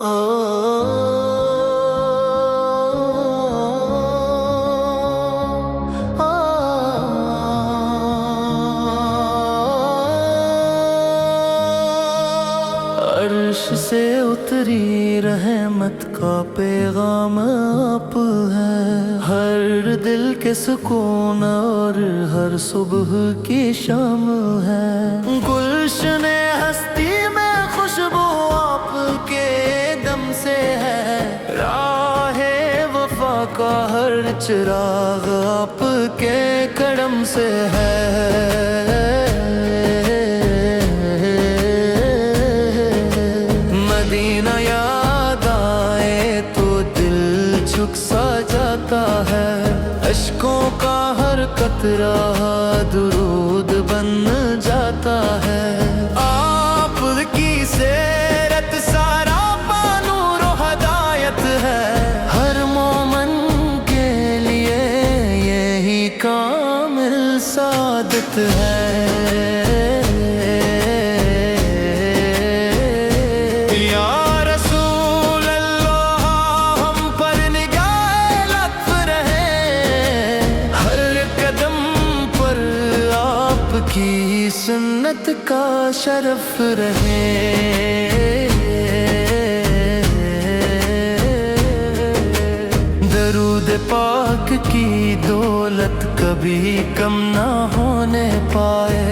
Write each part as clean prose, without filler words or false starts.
عرش سے اتری رحمت کا پیغام آپ ہے، ہر دل کے سکون اور ہر صبح کی شام ہے۔ گلشن ہستی میں خوشبو آپ کے دم سے ہے، راہ وفا کا ہر چراغ آپ کے کرم سے ہے۔ مدینہ یاد آئے تو دل جھک سا جاتا ہے، اشکوں کا ہر قطرہ درود بن جاتا ہے۔ آپ کی سیرت سارا نور و ہدایت ہے، ہر مومن کے لیے یہی کامل سعادت ہے۔ کی سنت کا شرف رہے، درود پاک کی دولت کبھی کم نہ ہونے پائے،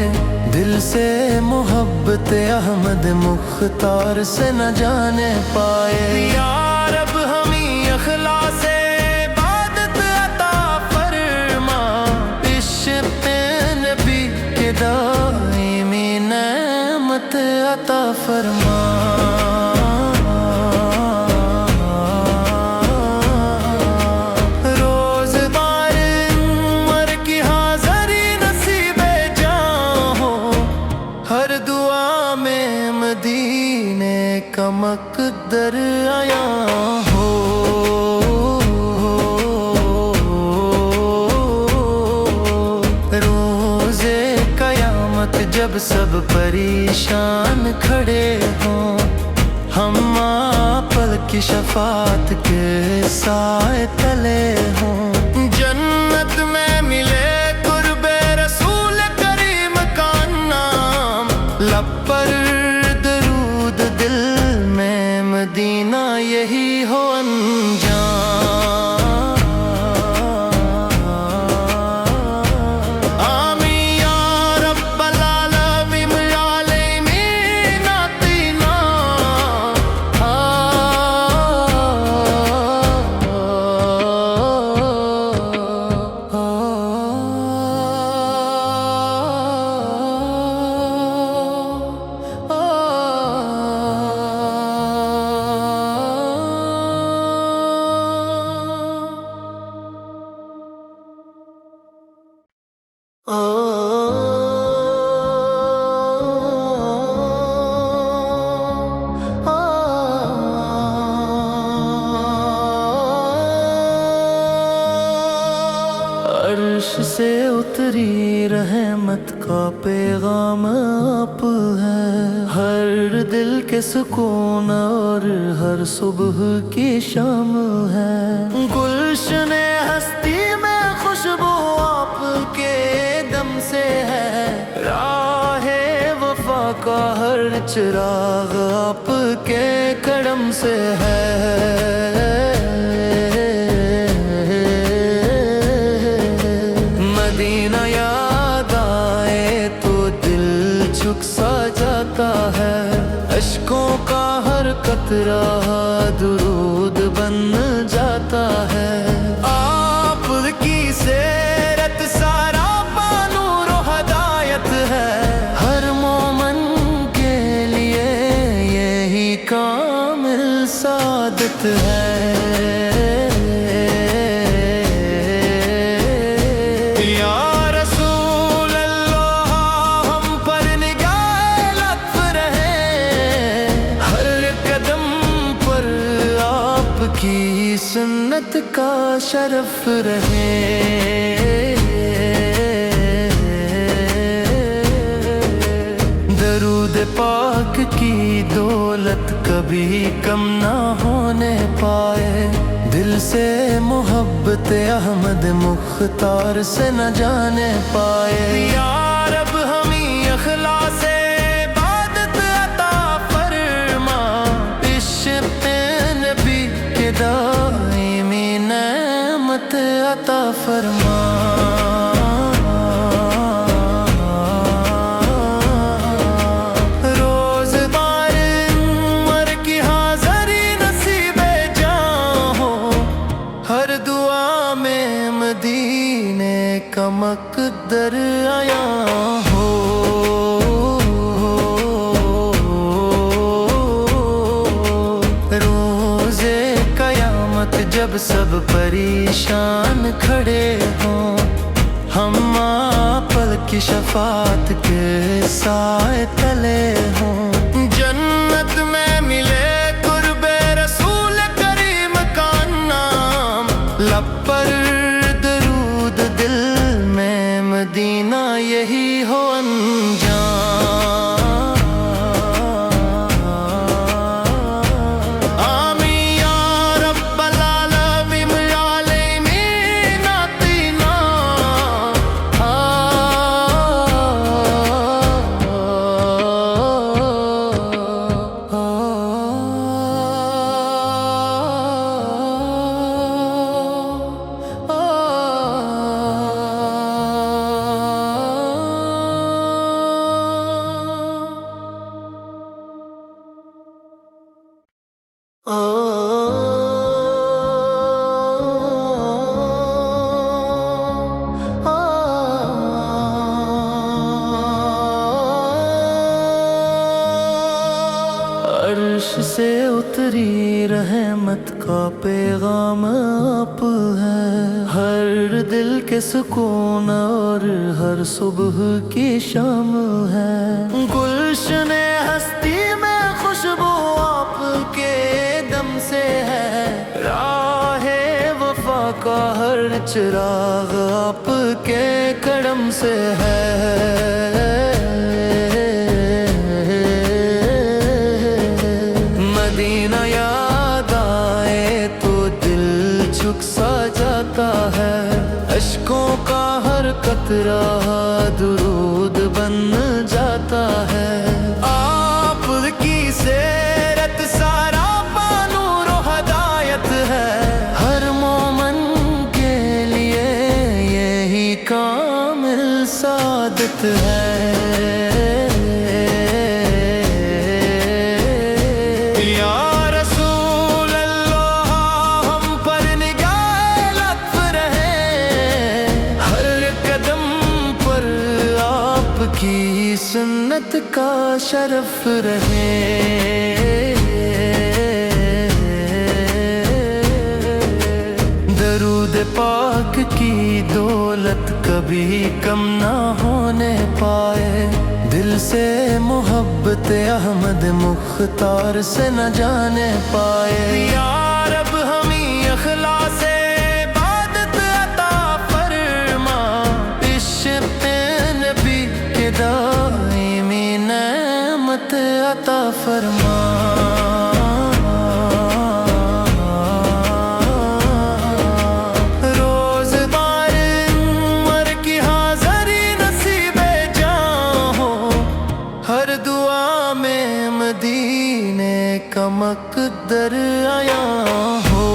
دل سے محبت احمد مختار سے نہ جانے پائے۔ یا رب ہمیں اخلاص عبادت عطا فرما، عشق نبی دائمی نعمت عطا فرما۔ روزگار عمر کی حاضری نصیب جاں ہو، ہر دعا میں مدینے کا مقدر آیا ہو۔ جب سب پریشان کھڑے ہوں، ہم پل کی شفاعت کے سائے تلے ہوں، جنت میں ملے قرب رسول کریم کا نام، لب پر درود دل میں مدینہ یہی ہو انجام۔ عرش سے اتری رحمت کا پیغام آپ ہے، ہر دل کے سکون اور ہر صبح کی شام ہے۔ گلشن ہستی میں خوشبو آپ کے دم سے ہے، راہ وفا کا ہر چراغ آپ کے کرم سے ہے۔ مدینہ یاد آئے تو دل جھک سا جاتا ہے، اشکوں کا ہر قطرہ درود بن جاتا ہے۔ آپ کی سیرت سارا نور و ہدایت ہے، ہر مومن کے لیے یہی کامل سعادت ہے۔ کی سنت کا شرف رہے، درود پاک کی دولت کبھی کبھی کم نہ ہونے پائے، دل سے محبت احمد مختار سے نہ جانے پائے۔ یا رب ہمیں اخلاص عبادت عطا فرما، عشق نبی کے دائمی نعمت عطا فرما۔ مدینے کا مقدر آیا ہو، روز قیامت جب سب پریشان کھڑے ہوں، ہم پل کی شفاعت کے سائے تلے ہوں، جنت میں ملے قرب رسول کریم کا نام، لب پر مدینہ یہی ہو انجام۔ آمین یا رب العالمین العالمین آتینا۔ عرش سے اتری رحمت کا پیغام آپ ہے، ہر دل کے سکون اور ہر صبح کی شام ہے، گلشن ہستی میں خوشبو آپ کے دم سے ہے، راہ وفا کا ہر چراغ آپ کے کرم سے ہے۔ مدینہ یاد آئے تو دل جھک سا جاتا ہے، اشکوں کا ہر قطرہ درود بن جاتا ہے، آپ کی سیرت سارا نور و ہدایت ہے، ہر مومن کے لیے یہی کامل سعادت ہے۔ کی سنت کا شرف رہے، درود پاک کی دولت کبھی کم نہ ہونے پائے، دل سے محبت احمد مختار سے نہ جانے پائے۔ یا رب ہمیں اخلاص عبادت عطا فرما، عشق نبی کے دائمی نعمت عطا فرما۔ روزگار عمر کی حاضری نصیب جاں ہو، ہر دعا میں مدینے کا مقدر آیا ہو،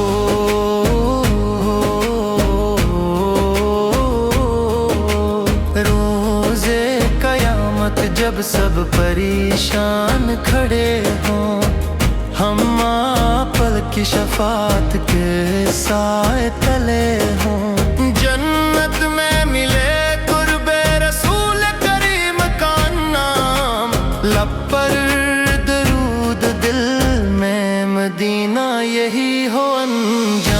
جب سب پریشان کھڑے ہوں، ہم پل کی شفاعت کے سائے تلے ہوں، جنت میں ملے قرب رسول کریم کا نام، لب پر درود دل میں مدینہ یہی ہو انجام۔